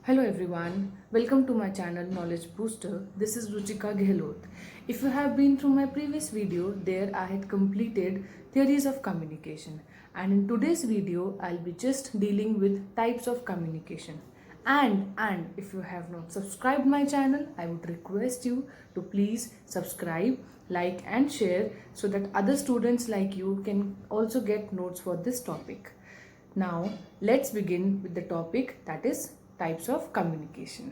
Hello everyone, welcome to my channel Knowledge Booster. This is Ruchika Gehlot. If you have been through my previous video, there I had completed theories of communication, and in today's video I'll be just dealing with types of communication. And if you have not subscribed my channel, I would request you to please subscribe, like and share so that other students like you can also get notes for this topic. Now, let's begin with the topic, that is types of communication.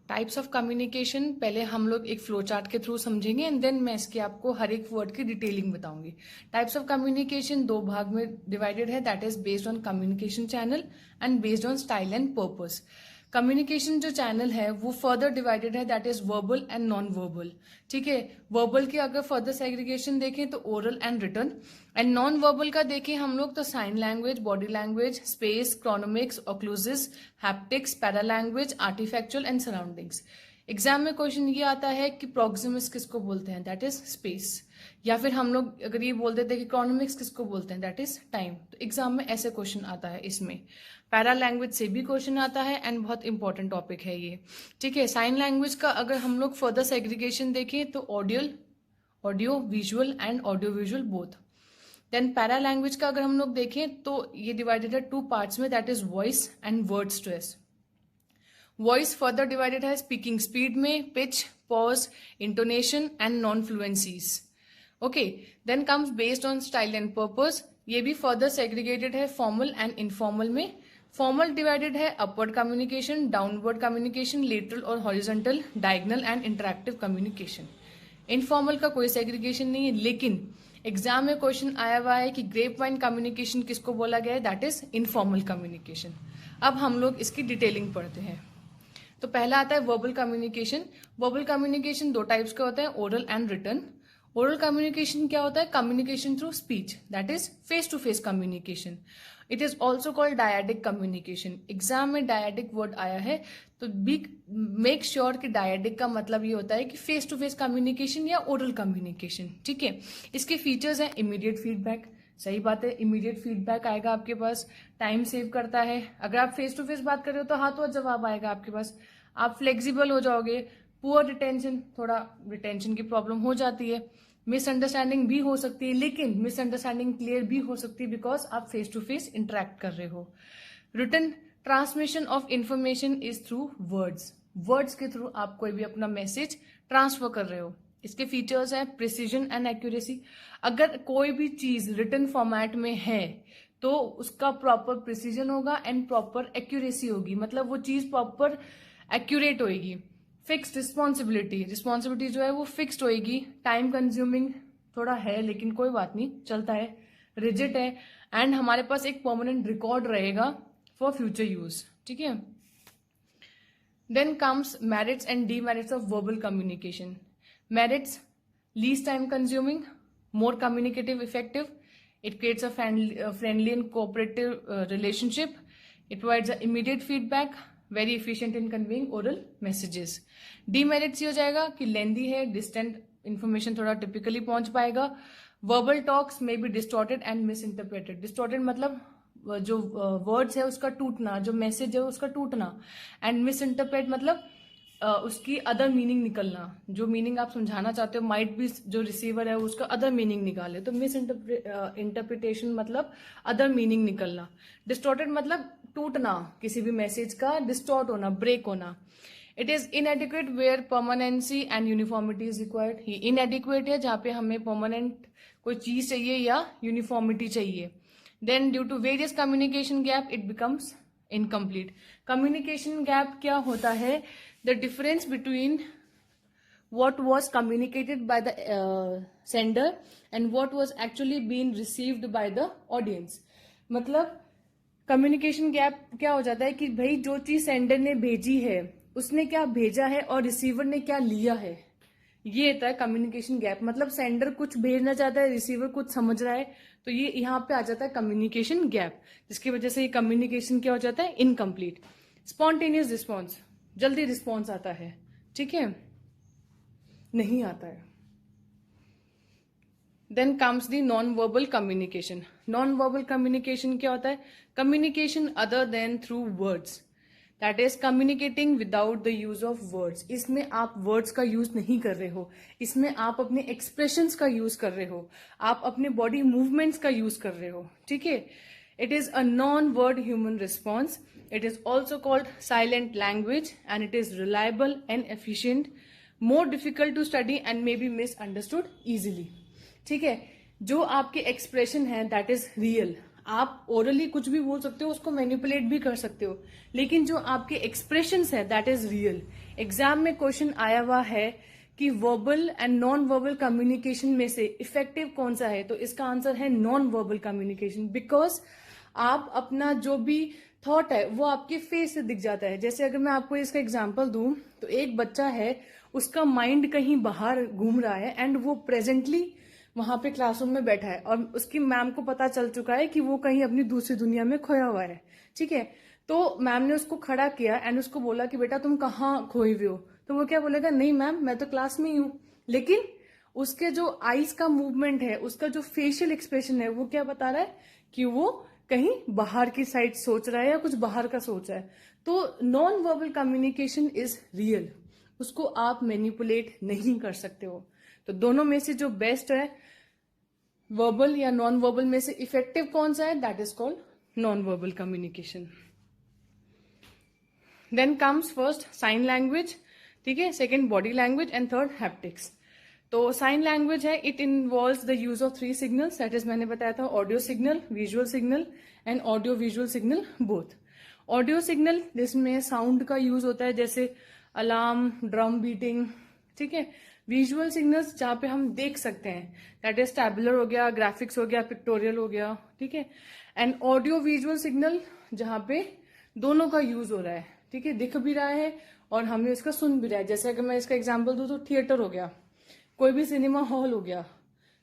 Types of communication पहले हम लोग एक flow chart के through समझेंगे and then मैं इसके आपको हर एक वर्ड की डिटेलिंग बताऊंगी. टाइप्स ऑफ कम्युनिकेशन दो भाग में डिवाइडेड है, that is based on communication channel and based on style and purpose. Communication जो चैनल है वो फर्दर डिवाइडेड है, that is verbal and non verbal. ठीक है, वर्बल की अगर फर्दर सेग्रीगेशन देखें तो oral and written, and non verbal का देखें हम लोग तो sign language, body language, space, chronemics, oculesics, haptics, para language, artifactual and surroundings. Exam में क्वेश्चन ये आता है कि प्रोक्सिमिक्स किसको बोलते हैं, दैट इज स्पेस. या फिर हम लोग अगर ये बोल देते हैं कि क्रोनोमिक्स किसको बोलते हैं, दैट इज टाइम. तो एग्जाम में ऐसे क्वेश्चन आता है. इसमें पैरा लैंग्वेज से भी क्वेश्चन आता है एंड बहुत इंपॉर्टेंट टॉपिक है ये. ठीक है, साइन लैंग्वेज का अगर हम लोग फर्दर सेग्रीगेशन देखें तो audio visual and audio visual both. Then para language का अगर हम लोग देखें तो ये डिवाइडेड है टू पार्ट्स में, that is voice and word stress. Voice further divided है स्पीकिंग स्पीड में, pitch, pause, intonation and non fluencies. Okay, then comes based on style and purpose. ये भी फर्दर सेग्रीगेटेड है फॉर्मल एंड इनफॉर्मल में. Formal divided है upward communication, downward communication, lateral और horizontal, diagonal and interactive communication. Informal का कोई segregation नहीं है, लेकिन एग्जाम में क्वेश्चन आया हुआ है कि ग्रेप वाइन कम्युनिकेशन किसको बोला गया है, दैट इज इनफॉर्मल कम्युनिकेशन. अब हम लोग इसकी डिटेलिंग पढ़ते हैं. तो पहला आता है वर्बल कम्युनिकेशन. वर्बल कम्युनिकेशन दो टाइप्स का होता है, oral and written. Oral communication क्या होता है, communication through speech, that is face to face communication. It is also called dyadic communication. Exam में डायडिक वर्ड आया है तो बी मेक श्योर कि डायडिक का मतलब ये होता है कि फेस टू फेस कम्युनिकेशन या ओरल कम्युनिकेशन. ठीक है, इसके फीचर्स हैं इमीडिएट फीडबैक. सही बात है, इमीडिएट फीडबैक आएगा आपके पास, टाइम सेव करता है. अगर आप फेस टू फेस बात कर रहे हो तो हाथों हाथ जवाब आएगा आपके पास, आप फ्लेक्सिबल हो जाओगे. पुअर रिटेंशन, थोड़ा रिटेंशन की प्रॉब्लम हो जाती है. मिसअंडरस्टैंडिंग भी हो सकती है, लेकिन मिसअंडरस्टैंडिंग क्लियर भी हो सकती है बिकॉज आप फेस टू फेस इंटरेक्ट कर रहे हो. Written transmission of information is through words. Words के थ्रू आप कोई भी अपना मैसेज ट्रांसफर कर रहे हो. इसके फीचर्स हैं प्रिसीजन एंड एक्यूरेसी. अगर कोई भी चीज रिटन फॉर्मेट में है तो उसका प्रॉपर प्रिसीजन होगा एंड प्रॉपर एक्यूरेसी होगी, मतलब वो चीज प्रॉपर एक्यूरेट होगी. फिक्स्ड रिस्पॉन्सिबिलिटी, रिस्पॉन्सिबिलिटी जो है वो फिक्स्ड होगी. टाइम कंज्यूमिंग थोड़ा है लेकिन कोई बात नहीं, चलता है. रिजिड है एंड हमारे पास एक परमानेंट रिकॉर्ड रहेगा फॉर फ्यूचर यूज. ठीक है, then comes merits and demerits of verbal communication. Merits, least time consuming, more communicative effective, it creates a friendly and cooperative relationship, it provides a immediate feedback, very efficient in conveying oral messages. Demerits ये हो जाएगा कि lengthy है, distant information थोड़ा typically पहुंच पाएगा. Verbal talks may be distorted and misinterpreted. Distorted मतलब जो words है उसका टूटना, जो message है उसका टूटना, and misinterpret मतलब उसकी अदर मीनिंग निकलना. जो मीनिंग आप समझाना चाहते हो माइट भी जो रिसीवर है उसका अदर मीनिंग निकाले, तो मिस इंटरप्रिटेशन मतलब अदर मीनिंग निकलना. डिस्टॉर्टेड मतलब टूटना, किसी भी मैसेज का डिस्टॉर्ट होना, ब्रेक होना. It is inadequate where permanency and uniformity is required. ये इनएडिक्वेट है जहां पे हमें परमानेंट कोई चीज चाहिए या यूनिफॉर्मिटी चाहिए. Then due to various communication gap it becomes incomplete. Communication gap क्या होता है, the difference between what was communicated by the sender and what was actually being received by the audience. मतलब communication gap क्या हो जाता है कि भाई जो चीज सेंडर ने भेजी है उसने क्या भेजा है और रिसीवर ने क्या लिया है, ये होता है कम्युनिकेशन गैप. मतलब सेंडर कुछ भेजना चाहता है, रिसीवर कुछ समझ रहा है, तो ये यहाँ पे आ जाता है कम्युनिकेशन गैप, जिसकी वजह से ये कम्युनिकेशन क्या हो जाता है, इनकम्प्लीट. स्पॉन्टेनियस रिस्पॉन्स, जल्दी रिस्पॉन्स आता है. ठीक है, नहीं आता है. Then comes the non verbal communication. Non verbal communication क्या होता है? Communication other than through words, that is communicating without the use of words. इसमें आप वर्ड्स का यूज नहीं कर रहे हो, इसमें आप अपने एक्सप्रेशंस का यूज कर रहे हो, आप अपने बॉडी मूवमेंट्स का यूज कर रहे हो, ठीक है। It is a non word human response. It is also called silent language and it is reliable and efficient, more difficult to study and may be misunderstood easily, ठीक है। जो आपके एक्सप्रेशन है दैट इज रियल। आप orally कुछ भी बोल सकते हो, उसको मैनिपुलेट भी कर सकते हो, लेकिन जो आपके एक्सप्रेशन है दैट इज रियल। एग्जाम में क्वेश्चन आया हुआ है कि verbal and non verbal communication में से इफेक्टिव कौन सा है, तो इसका आंसर है नॉन वर्बल कम्युनिकेशन, बिकॉज आप अपना जो भी थॉट है वो आपके फेस से दिख जाता है। जैसे अगर मैं आपको इसका एग्जांपल दूं, तो एक बच्चा है, उसका माइंड कहीं बाहर घूम रहा है एंड वो प्रेजेंटली वहां पे क्लासरूम में बैठा है और उसकी मैम को पता चल चुका है कि वो कहीं अपनी दूसरी दुनिया में खोया हुआ है, ठीक है। तो मैम ने उसको खड़ा किया एंड उसको बोला कि बेटा तुम कहाँ खोए हुए हो, तो वो क्या बोलेगा, नहीं मैम मैं तो क्लास में ही हूँ। लेकिन उसके जो आईज का मूवमेंट है, उसका जो फेशियल एक्सप्रेशन है, वो क्या बता रहा है कि वो कहीं बाहर की साइड सोच रहा है या कुछ बाहर का सोच रहा है। तो non verbal communication is real, उसको आप मैनिपुलेट नहीं कर सकते हो। तो दोनों में से जो बेस्ट है, वर्बल या नॉन वर्बल में से इफेक्टिव कौन सा है, that is called non verbal communication. Then comes first sign language, ठीक है, second body language and third haptics. तो साइन लैंग्वेज है, it involves the use of 3 signals, that is मैंने बताया था audio signal, visual signal and audio visual signal both. Audio signal जिसमें sound का use होता है, जैसे अलार्म, ड्रम बीटिंग, ठीक है। विजुअल सिग्नल्स जहां पे हम देख सकते हैं, दैट इज टैबुलर हो गया, ग्राफिक्स हो गया, पिक्टोरियल हो गया, ठीक है। एंड ऑडियो विजुअल सिग्नल जहां पे दोनों का यूज हो रहा है, ठीक है, दिख भी रहा है और हमें इसका सुन भी रहा है। जैसे अगर मैं इसका एग्जाम्पल दूं तो थिएटर हो गया, कोई भी सिनेमा हॉल हो गया,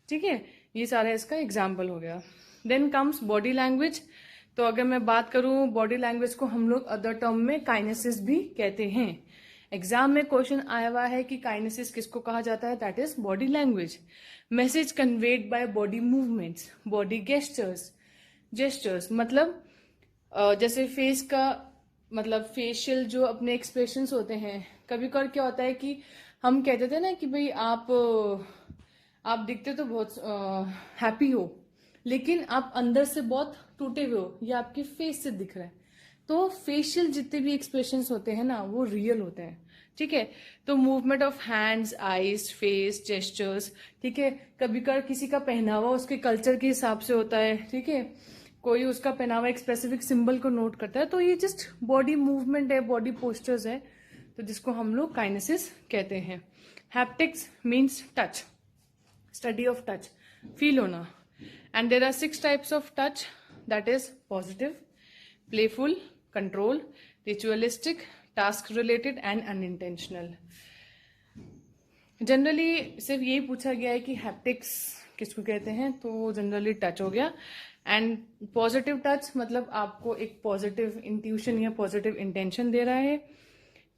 ठीक है, ये सारा इसका एग्जाम्पल हो गया। Then comes body language. तो अगर मैं बात करूं बॉडी लैंग्वेज को हम लोग अदर टर्म में काइनेसिस भी कहते हैं। एग्जाम में क्वेश्चन आया हुआ है कि काइनेसिस किसको कहा जाता है, that is body language. Message conveyed by body movements, body gestures मतलब जैसे फेस का मतलब फेशियल जो अपने एक्सप्रेशंस होते हैं। कभी कभार क्या होता है कि हम कहते थे ना कि भाई आप दिखते तो बहुत हैप्पी हो, लेकिन आप अंदर से बहुत टूटे हुए हो, ये आपके फेस से दिख रहा है। तो फेशियल जितने भी एक्सप्रेशंस होते हैं ना, वो रियल होते हैं, ठीक है। तो movement of hands, eyes, face, gestures, ठीक है। कभी कभार किसी का पहनावा उसके कल्चर के हिसाब से होता है, ठीक है, कोई उसका पहनावा एक स्पेसिफिक सिंबल को नोट करता है, तो ये जस्ट बॉडी मूवमेंट है, बॉडी पोस्टर्स है, तो जिसको हम लोग काइनेसिस कहते हैं। Haptics means touch, study of touch, feel होना। And there are 6 types of touch, that is positive, playful, control, ritualistic, task related and unintentional. Generally सिर्फ यही पूछा गया है कि हैप्टिक्स किसको कहते हैं, तो जनरली टच हो गया। एंड पॉजिटिव टच मतलब आपको एक पॉजिटिव इंट्यूशन या पॉजिटिव इंटेंशन दे रहा है।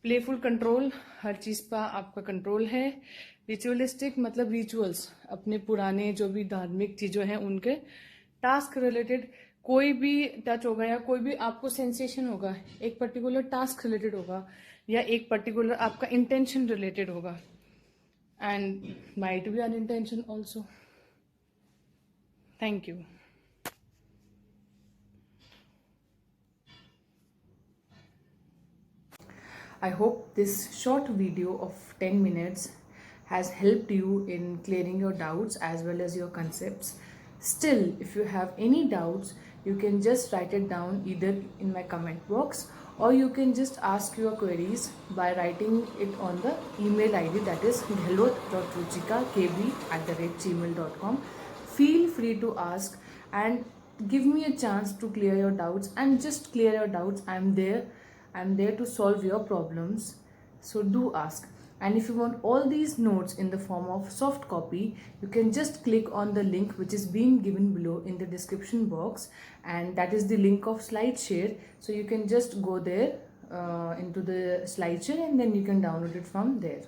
प्लेफुल कंट्रोल, हर चीज पर आपका कंट्रोल है। रिचुअलिस्टिक मतलब रिचुअल्स, अपने पुराने जो भी धार्मिक चीजों हैं उनके। टास्क रिलेटेड, कोई भी टच होगा या कोई भी आपको सेंसेशन होगा, एक पर्टिकुलर टास्क रिलेटेड होगा या एक पर्टिकुलर आपका इंटेंशन रिलेटेड होगा। And might be unintention also. Thank you. I hope this short video of 10 minutes has helped you in clearing your doubts as well as your concepts. Still, if you have any doubts, you can just write it down either in my comment box or you can just ask your queries by writing it on the email ID, that is gehlot.ruchikakb@gmail.com. Feel free to ask and give me a chance to clear your doubts, and just clear your doubts. I'm there to solve your problems, so do ask. And if you want all these notes in the form of soft copy, you can just click on the link which is being given below in the description box, and that is the link of SlideShare. So you can just go there into the SlideShare and then you can download it from there.